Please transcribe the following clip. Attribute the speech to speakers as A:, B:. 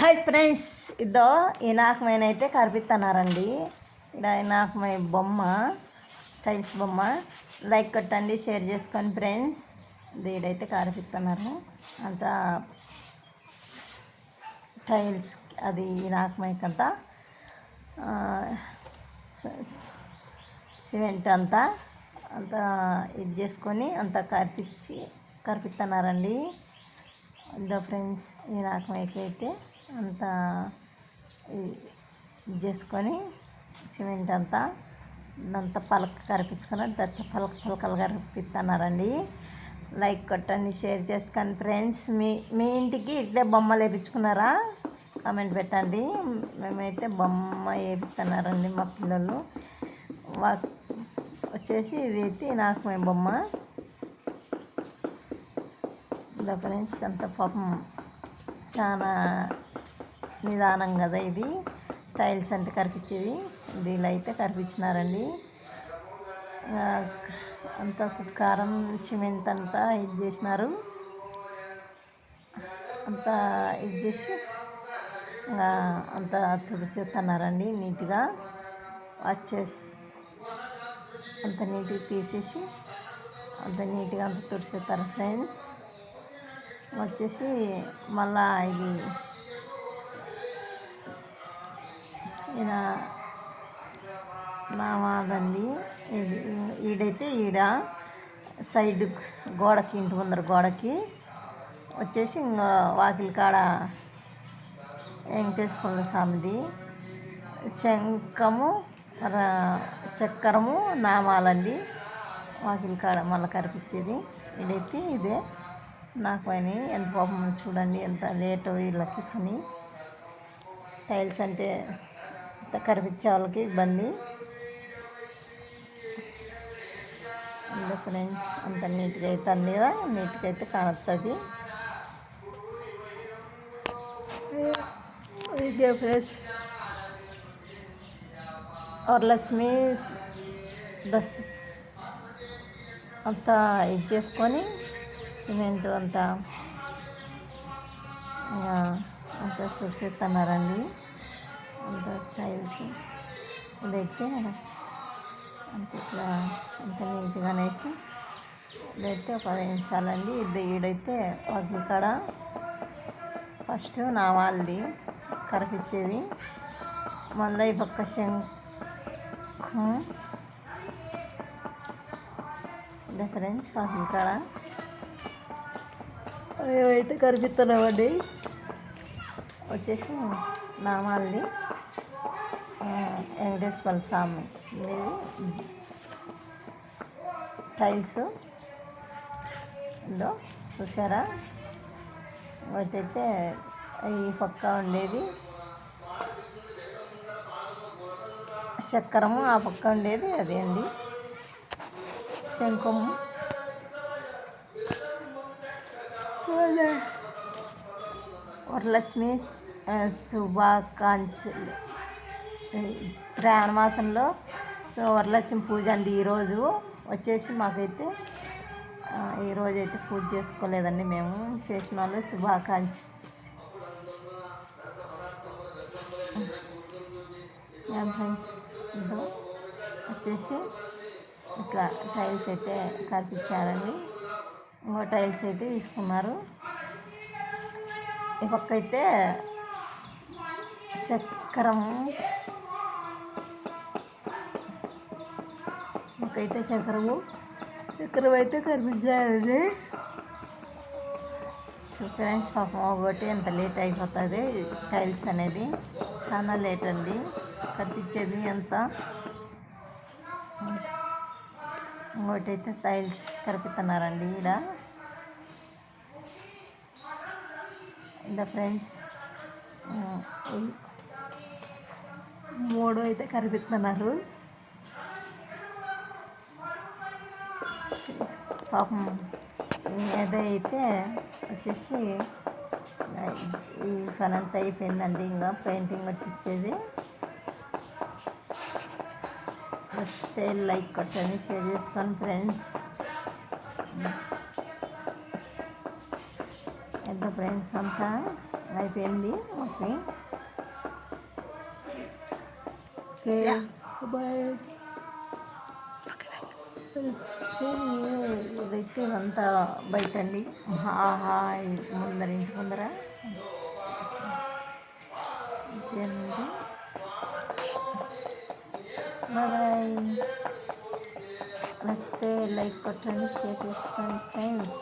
A: Hi friends, ఇదో ఈనాకమైన అయితే కనిపిస్తున్నారండి. ఇలా ఈనాకమై బొమ్మ, టైల్స్ బొమ్మ. లైక్ కొట్టండి, షేర్ చేసుకొని ఫ్రెండ్స్. దీడైతే కనిపిస్తున్నారు అంతా టైల్స్. అది ఈనాకమైకంతా సిమెంట్ అంతా ఇది చేసుకొని అంతా కనిపిస్తున్నారండి. ఇదో ఫ్రెండ్స్, ఈ రకమైతే అంతా ఇది చేసుకొని సిమెంట్ అంతా పలక కరిపించుకొని పలకలు కరిపిస్తున్నారండి. లైక్ కొట్టండి, షేర్ చేసుకొని ఫ్రెండ్స్. మీ ఇంటికి ఇట్లే బొమ్మలు వేయించుకున్నారా? కామెంట్ పెట్టండి. మేమైతే బొమ్మ వేపిస్తున్నారండి మా పిల్లలు. వచ్చేసి ఇది అయితే నాకు మేము బొమ్మ. ఇలా ఫ్రెండ్స్, అంత పాపం చాలా నిదానం కదా ఇది. టైల్స్ అంటే కరిపించేది, దీనిలో అయితే కరిపించినారండి. అంతా సుట్కారం సిమెంట్ అంతా ఇది చేసినారు. అంతా ఇది చేసి అంతా తుడిచేస్తున్నారండి నీట్గా. వచ్చేసి అంత నీట్గా తీసేసి అంత నీట్గా అంత తుడిచేస్తారు ఫ్రెండ్స్. వచ్చేసి మళ్ళా ఇది ఈయన నామాదండి. ఈడైతే సైడ్ గోడకి, ఇంటి ముందర గోడకి వచ్చేసి ఇంకా వాకిలి కాడ వెంకటేశ్వర స్వామిది శంఖము, చక్రము, నామాలండి. వాకిలి కాడ మళ్ళీ కనిపించేది ఇదైతే ఇదే. నాకు పైన ఎంత పాపం చూడండి, ఎంత లేట్ వీళ్ళకి పని. టైల్స్ అంటే కరిపించే వాళ్ళకి ఇబ్బంది. అందులో ఫ్రెండ్స్ అంత నీట్గా అవుతుంది కదా, నీట్గా అయితే కానుతుంది. ఇదే ఫ్రెండ్స్, వరలక్ష్మి అంతా ఇది చేసుకొని సిమెంట్ అంతా తుడిచేస్తున్నారండి. అంత టైల్స్ ఇదైతే అంత ఇట్లా అంత నీట్గా వేసి ఇదైతే 10 నిమిషాలండి. ఈడైతే వాకిలి కాడ ఫస్ట్ నామాలది కరిపించేది, మళ్ళీ ఈ పక్క శంఖం. ఇదే ఫ్రెండ్స్ వాకిలి కాడ మేమైతే కనిపిస్తున్నామండి. వచ్చేసి నామాలది వెంకటేశ్వర స్వామి టైల్స్ ఇందో చూసారా. వాటైతే ఈ పక్క ఉండేది చక్రము, ఆ పక్క ఉండేది అదే అండి శంఖము. వరలక్ష్మి శుభాకాంక్షలు. శ్రావణ మాసంలో వరలక్ష్మి పూజ అండి ఈరోజు. వచ్చేసి మాకైతే ఈరోజైతే పూజ చేసుకోలేదండి మేము. చేసిన వాళ్ళు శుభాకాంక్ష. ఫ్రెండ్స్ ఇదో వచ్చేసి ఇట్లా టైల్స్ అయితే కనిపించారండి. ఇంకో టైల్స్ అయితే తీసుకున్నారు. ఈ పక్క అయితే చక్రము, ఇంకైతే చక్రము అయితే కనిపించారండి. ఫ్రెండ్స్ పాపం ఒకటి ఎంత లేట్ అయిపోతుంది టైల్స్ అనేది, చాలా లేట్ అండి కనిపించేది అంతా. ఇంకోటి అయితే టైల్స్ కనిపిస్తున్నారండి ఇలా ఫ్రెండ్స్. 3 అయితే కనిపిస్తున్నారు పాపం. ఏదైతే వచ్చేసి ఈ పని అంతా అయిపోయిందండి. ఇంకా పెయింటింగ్ వచ్చిచ్చేది. నచ్చితే లైక్ కొట్టండి, షేర్ చేసుకోండి ఫ్రెండ్స్. ఎంత ఫ్రెండ్స్ అంతా అయిపోయింది. Okay okay bye. ఇదైతే ఇదంతా బయట అండి. ముందర ఇంటి ముందర ఇంకేంటి. బాయ్. నచ్చితే లైక్ కొట్టండి, షేర్ చేసుకోండి ఫ్రెండ్స్.